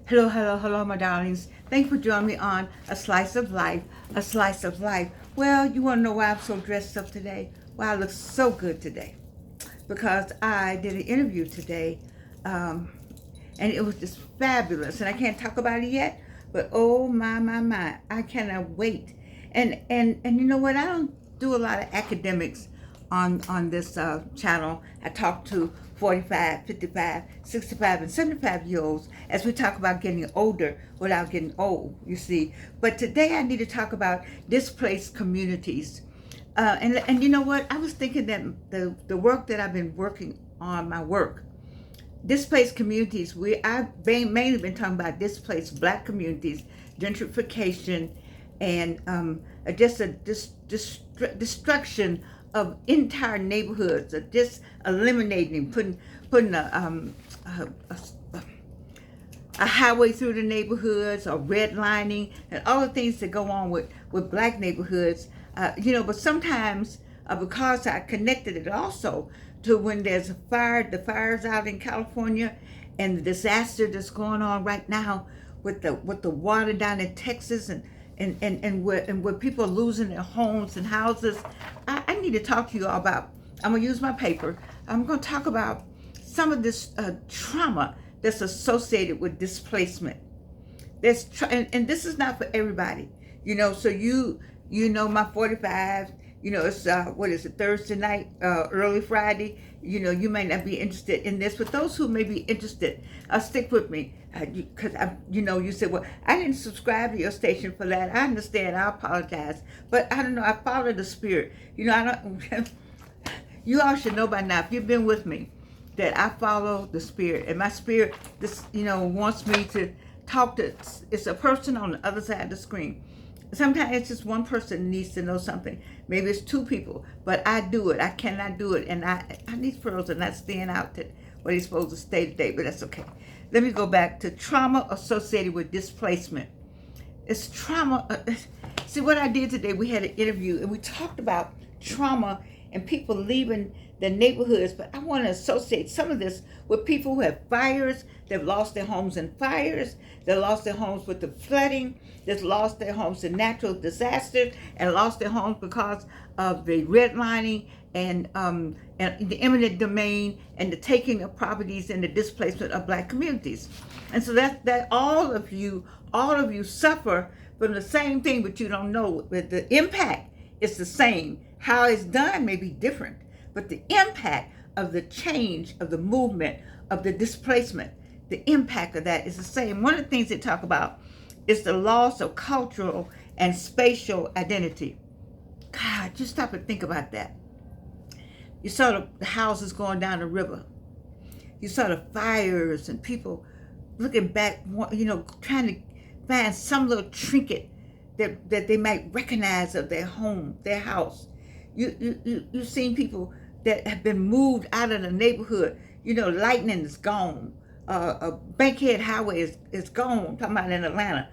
Hello, hello, hello, my darlings. Thank you for joining me on A Slice of Life, A Slice of Life. Well, you want to know why I'm so dressed up today? Why I look so good today? Because I did an interview today, and it was just fabulous. And I can't talk about it yet, but oh my, I cannot wait. And you know what? I don't do a lot of academics on this channel. I talk to 45, 55, 65, and 75-year-olds as we talk about getting older without getting old, you see. But today I need to talk about displaced communities. And you know what? I was thinking that the work that I've been working on, my work, displaced communities, I've mainly been talking about displaced Black communities, gentrification, and just a destruction of entire neighborhoods, or just eliminating, putting a highway through the neighborhoods, or redlining, and all the things that go on with Black neighborhoods. But sometimes, because I connected it also to when there's the fires out in California, and the disaster that's going on right now with the water down in Texas, and where people are losing their homes and houses. I need to talk to you all about. I'm gonna use my paper. I'm gonna talk about some of this trauma that's associated with displacement. And this is not for everybody, So my 45. It's what is it, Thursday night, early Friday. You may not be interested in this, but those who may be interested, stick with me, because you said, well, I didn't subscribe to your station for that. I understand. I apologize, but I don't know. I follow the spirit. I don't. You all should know by now, if you've been with me, that I follow the spirit, and my spirit, wants me to talk to. It's a person on the other side of the screen. Sometimes it's just one person needs to know something. Maybe it's two people, but I do it. I cannot do it, and these pearls are not staying out to what he's supposed to stay today, but that's okay. Let me go back to trauma associated with displacement. It's trauma. See, what I did today, we had an interview, and we talked about trauma and people leaving their neighborhoods, but I want to associate some of this with people who have fires. They've lost their homes in fires. They lost their homes with the flooding. They've lost their homes in natural disasters, and lost their homes because of the redlining and the eminent domain, and the taking of properties, and the displacement of Black communities. And so that all of you suffer from the same thing, but you don't know that the impact is the same. How it's done may be different, but the impact of the change, of the movement, of the displacement, the impact of that is the same. One of the things they talk about is the loss of cultural and spatial identity. God, just stop and think about that. You saw the houses going down the river. You saw the fires and people looking back, trying to find some little trinket that they might recognize of their home, their house. You've seen people that have been moved out of the neighborhood. Lightning is gone. Bankhead Highway is gone. I'm talking about in Atlanta.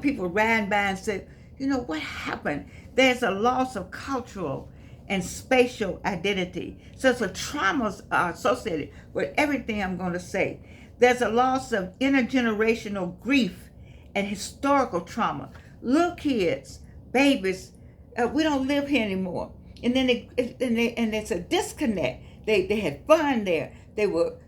People ran by and said, what happened? There's a loss of cultural and spatial identity. So it's a trauma associated with everything I'm going to say. There's a loss of intergenerational grief and historical trauma. Little kids, babies, we don't live here anymore. And then it's a disconnect. They had fun there. They were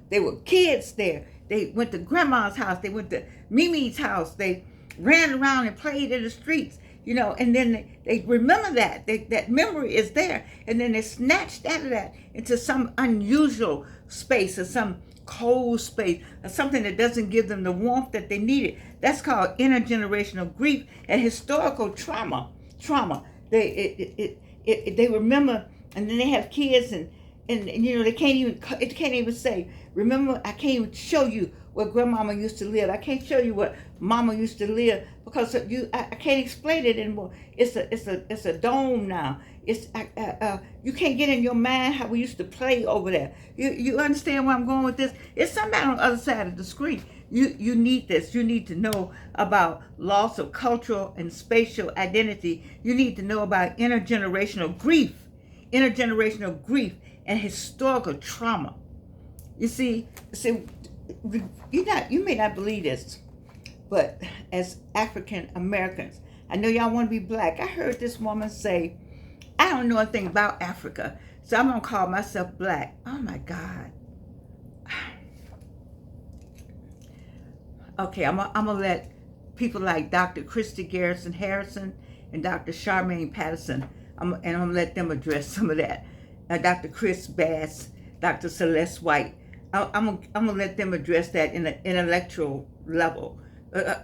kids there. They went to grandma's house. They went to Mimi's house. They ran around and played in the streets. And then they remember that memory is there, and then they're snatched out of that into some unusual space, or some cold space, or something that doesn't give them the warmth that they needed. That's called intergenerational grief and historical trauma. They remember, and then they have kids, and they can't even say, remember, I can't even show you where grandmama used to live. I can't show you where mama used to live, because I can't explain it anymore. It's a dome now. You can't get in your mind how we used to play over there. You understand where I'm going with this? It's somebody on the other side of the screen. You need this. You need to know about loss of cultural and spatial identity. You need to know about intergenerational grief and historical trauma. You see, you may not believe this, But as African Americans, I know y'all want to be black. I heard this woman say, I don't know anything about Africa, so I'm going to call myself black. Oh my God. Okay, I'm going to let people like Dr. Christy Garrison Harrison and Dr. Charmaine Patterson, I'm going to let them address some of that. Dr. Chris Bass, Dr. Celeste White, I'm going to let them address that in an intellectual level.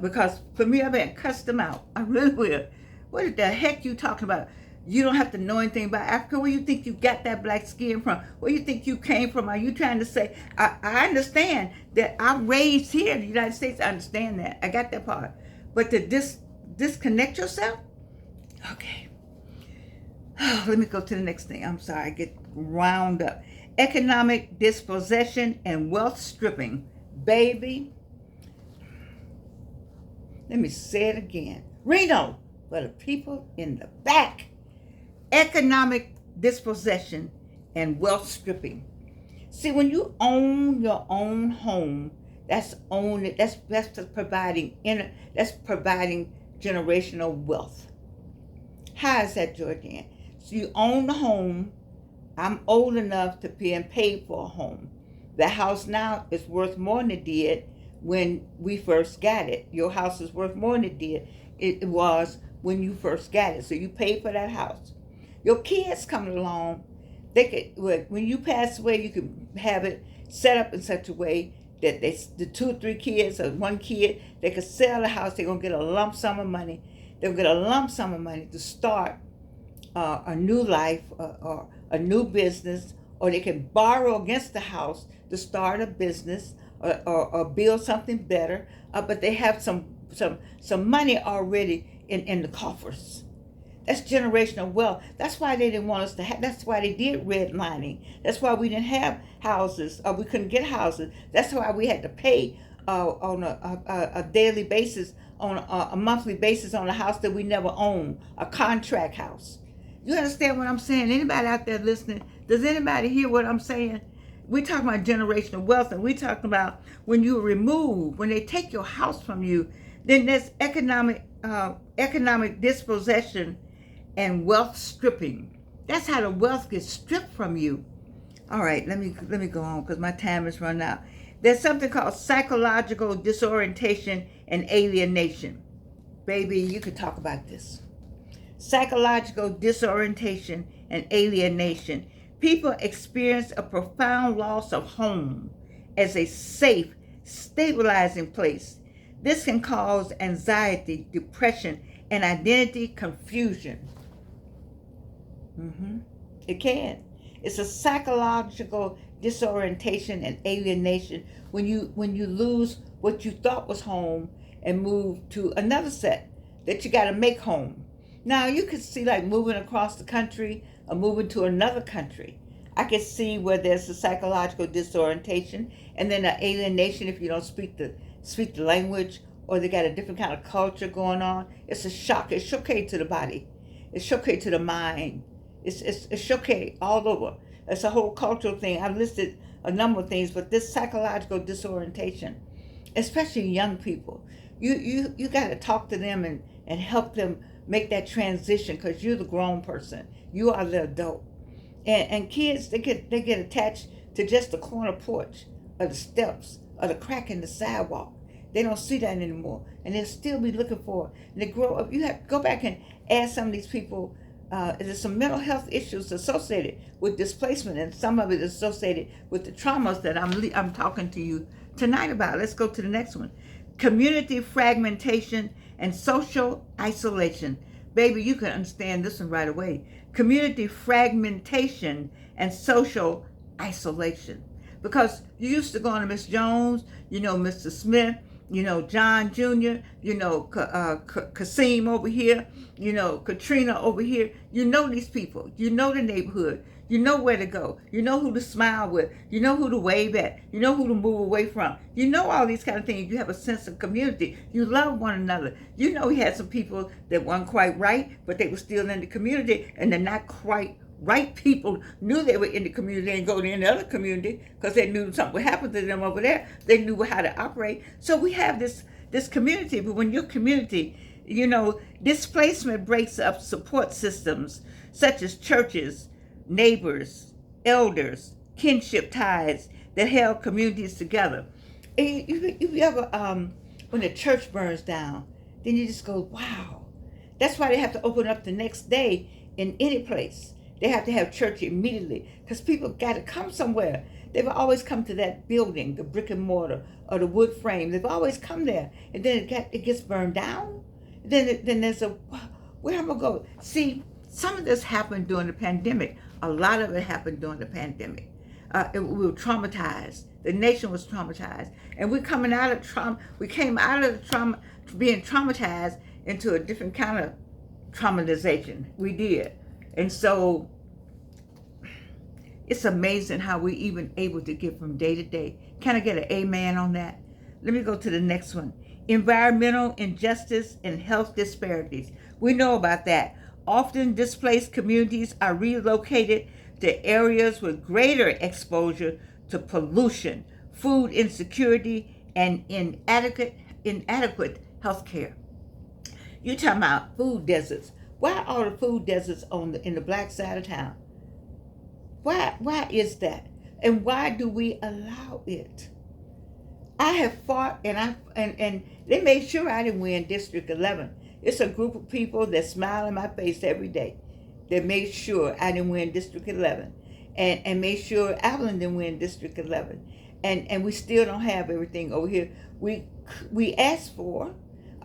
Because for me, I've been cussed them out. I really will. What the heck you talking about? You don't have to know anything about Africa. Where you think you got that black skin from? Where you think you came from? Are you trying to say, I understand that I'm raised here in the United States. I understand that. I got that part. But to disconnect yourself? Okay. Let me go to the next thing. I'm sorry, I get wound up. Economic dispossession and wealth stripping. Baby, let me say it again. Reno, for the people in the back. Economic dispossession and wealth stripping. See, when you own your own home, that's providing generational wealth. How is that, Jordan? So you own the home. I'm old enough to be paid for a home. The house now is worth more than it did when we first got it. Your house is worth more than it was when you first got it. So you paid for that house. Your kids coming along, when you pass away, you can have it set up in such a way that the 2 or 3 kids or 1 kid, they could sell the house. They're gonna get a lump sum of money. They'll get a lump sum of money to start a new life or a new business, or they can borrow against the house to start a business or build something better. But they have some money already in the coffers. That's generational wealth. That's why they didn't want us to have. That's why they did redlining. That's why we didn't have houses, or we couldn't get houses. That's why we had to pay on a daily basis, on a monthly basis, on a house that we never owned, a contract house. You understand what I'm saying? Anybody out there listening? Does anybody hear what I'm saying? We're talking about generational wealth, and we're talking about when you remove, when they take your house from you, then there's economic dispossession and wealth stripping. That's how the wealth gets stripped from you. All right, let me go on because my time is run out. There's something called psychological disorientation and alienation. Baby, you could talk about this. Psychological disorientation and alienation. People experience a profound loss of home as a safe, stabilizing place. This can cause anxiety, depression, and identity confusion. It can. It's a psychological disorientation and alienation when you lose what you thought was home and move to another set that you got to make home. Now you could see like moving across the country or moving to another country. I can see where there's a psychological disorientation and then an alienation if you don't speak the language, or they got a different kind of culture going on. It's a shock. It's shocking to the body. It's shocking to the mind. It's shocking all over. It's a whole cultural thing. I've listed a number of things, but this psychological disorientation, especially young people, you got to talk to them and help them make that transition, because you're the grown person. You are the adult. And kids, they get attached to just the corner porch or the steps or the crack in the sidewalk. They don't see that anymore, and they'll still be looking for it. And they grow up. You have to go back and ask some of these people. There's some mental health issues associated with displacement, and some of it is associated with the traumas that I'm talking to you tonight about. Let's go to the next one. Community fragmentation and social isolation. Baby, you can understand this one right away. Community fragmentation and social isolation. Because you used to go to Miss Jones, Mr. Smith, John Jr., Kasim over here, Katrina over here. You know these people. You know the neighborhood. You know where to go. You know who to smile with. You know who to wave at. You know who to move away from. You know all these kind of things. You have a sense of community. You love one another. You know he had some people that weren't quite right, but they were still in the community, and they're not quite right people knew they were in the community and go to any other community because they knew something would happen to them over there. They knew how to operate. So we have this this community. But when your community, displacement breaks up support systems such as churches, neighbors, elders, kinship ties that held communities together. If you ever, when the church burns down, then you just go, wow. That's why they have to open up the next day in any place. They have to have church immediately because people got to come somewhere. They've always come to that building, the brick and mortar or the wood frame. They've always come there, and then it gets burned down. Then there's where am I going? See, some of this happened during the pandemic. A lot of it happened during the pandemic. We were traumatized. The nation was traumatized, and we're coming out of trauma. We came out of the trauma, being traumatized, into a different kind of traumatization. We did, and so it's amazing how we even able to get from day to day. Can I get an amen on that? Let me go to the next one. Environmental injustice and health disparities. We know about that. Often displaced communities are relocated to areas with greater exposure to pollution, food insecurity, and inadequate health care. You're talking about food deserts. Why are the food deserts in the black side of town? Why is that? And why do we allow it? I have fought, and they made sure I didn't win District 11. It's a group of people that smile in my face every day. They made sure I didn't win District 11, and made sure Avalon didn't win District 11. And we still don't have everything over here. We asked for,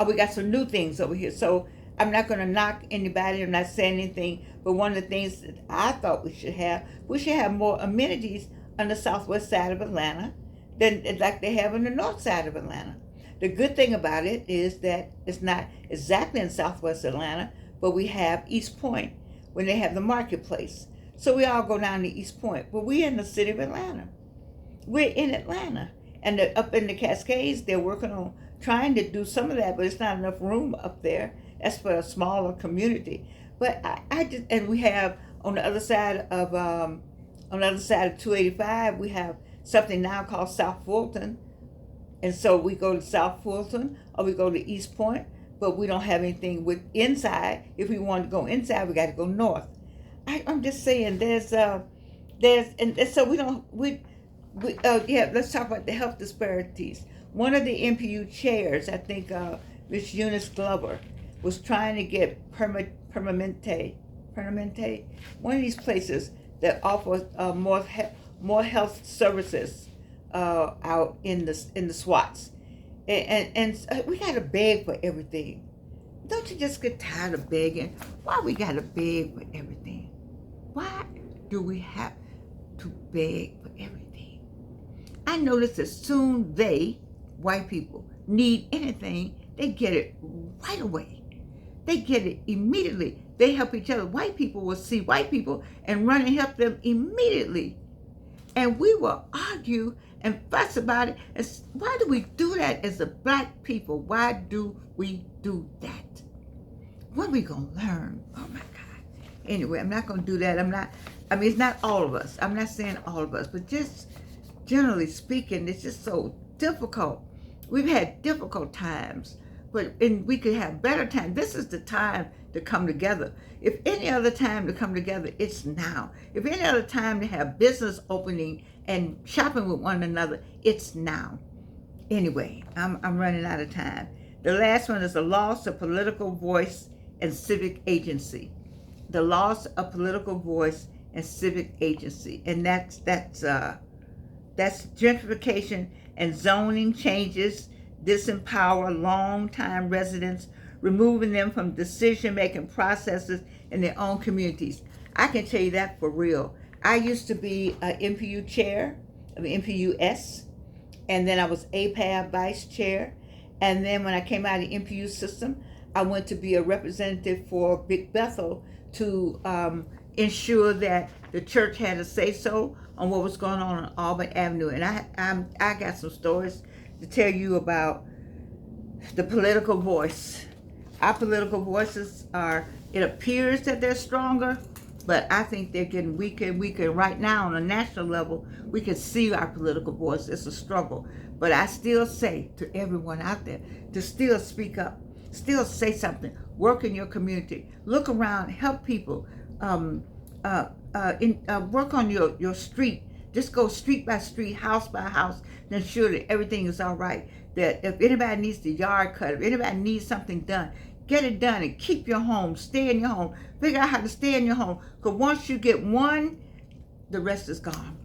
we got some new things over here. So I'm not going to knock anybody. I'm not saying anything. But one of the things that I thought we should have more amenities on the southwest side of Atlanta than like they have on the north side of Atlanta. The good thing about it is that it's not exactly in southwest Atlanta, but we have East Point when they have the marketplace. So we all go down to East Point. But we're in the city of Atlanta. We're in Atlanta. And up in the Cascades, they're working on trying to do some of that, but it's not enough room up there. That's for a smaller community. But and we have on the other side of 285, we have something now called South Fulton. And so we go to South Fulton or we go to East Point, but we don't have anything with inside. If we want to go inside, we got to go north. I'm just saying and so let's talk about the health disparities. One of the MPU chairs, I think Ms. Eunice Glover, was trying to get Permanente, one of these places that offer more health services out in the SWATs, and we gotta beg for everything. Don't you just get tired of begging? Why we gotta beg for everything? Why do we have to beg for everything? I notice as soon white people, need anything, they get it right away. They get it immediately. They help each other. White people will see white people and run and help them immediately. And we will argue and fuss about it. And why do we do that as a black people? Why do we do that? When are we going to learn? Oh my God. Anyway, I'm not going to do that. It's not all of us. I'm not saying all of us, but just generally speaking, it's just so difficult. We've had difficult times, and we could have better times. This is the time to come together. If any other time to come together, it's now. If any other time to have business opening and shopping with one another, it's now. Anyway, I'm running out of time. The last one is the loss of political voice and civic agency. The loss of political voice and civic agency, and that's gentrification and zoning changes disempower long-time residents, removing them from decision-making processes in their own communities. I can tell you that for real. I used to be an MPU chair of MPUS, and then I was APAB vice chair, and then when I came out of the MPU system, I went to be a representative for Big Bethel to ensure that the church had a say-so on what was going on Auburn Avenue. And I got some stories to tell you about the political voice. Our political voices it appears that they're stronger, But I think they're getting weaker and weaker. Right now, on a national level, we can see our political voice. It's a struggle. But I still say to everyone out there to still speak up, still say something, work in your community, look around, help people, work on your street. Just go street by street, house by house, to ensure that everything is all right. That if anybody needs the yard cut, if anybody needs something done, get it done and keep your home, stay in your home. Figure out how to stay in your home. Because once you get one, the rest is gone.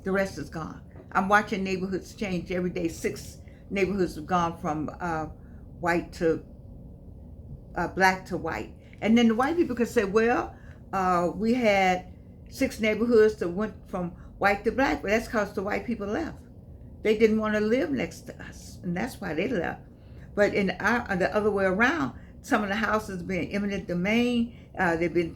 The rest is gone. I'm watching neighborhoods change every day. 6 neighborhoods have gone from white to black to white. And then the white people could say, well, we had 6 neighborhoods that went from white to black, but that's because the white people left. They didn't want to live next to us, and that's why they left. But in the other way around, some of the houses have been eminent domain. They've been,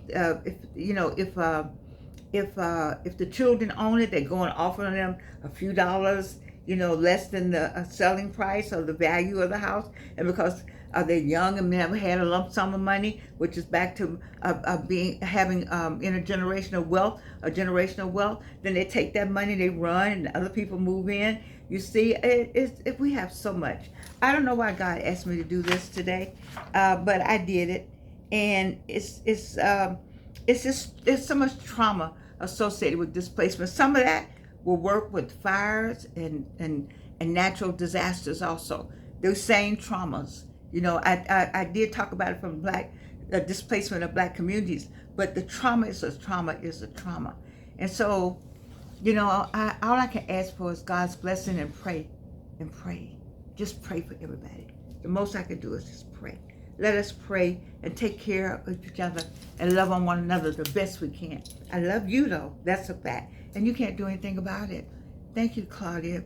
if the children own it, they're going to offer them a few dollars, less than the selling price or the value of the house. And because they're young and never had a lump sum of money, which is back to having intergenerational wealth, generational wealth, then they take that money, they run, and other people move in. You see, if we have so much. I don't know why God asked me to do this today, but I did it, and it's there's so much trauma associated with displacement. Some of that will work with fires and natural disasters also. Those same traumas. I did talk about it from black displacement of black communities, but the trauma is a trauma is a trauma. And so, all I can ask for is God's blessing and pray. Just pray for everybody. The most I can do is just pray. Let us pray and take care of each other and love on one another the best we can. I love you, though. That's a fact. And you can't do anything about it. Thank you, Claudia.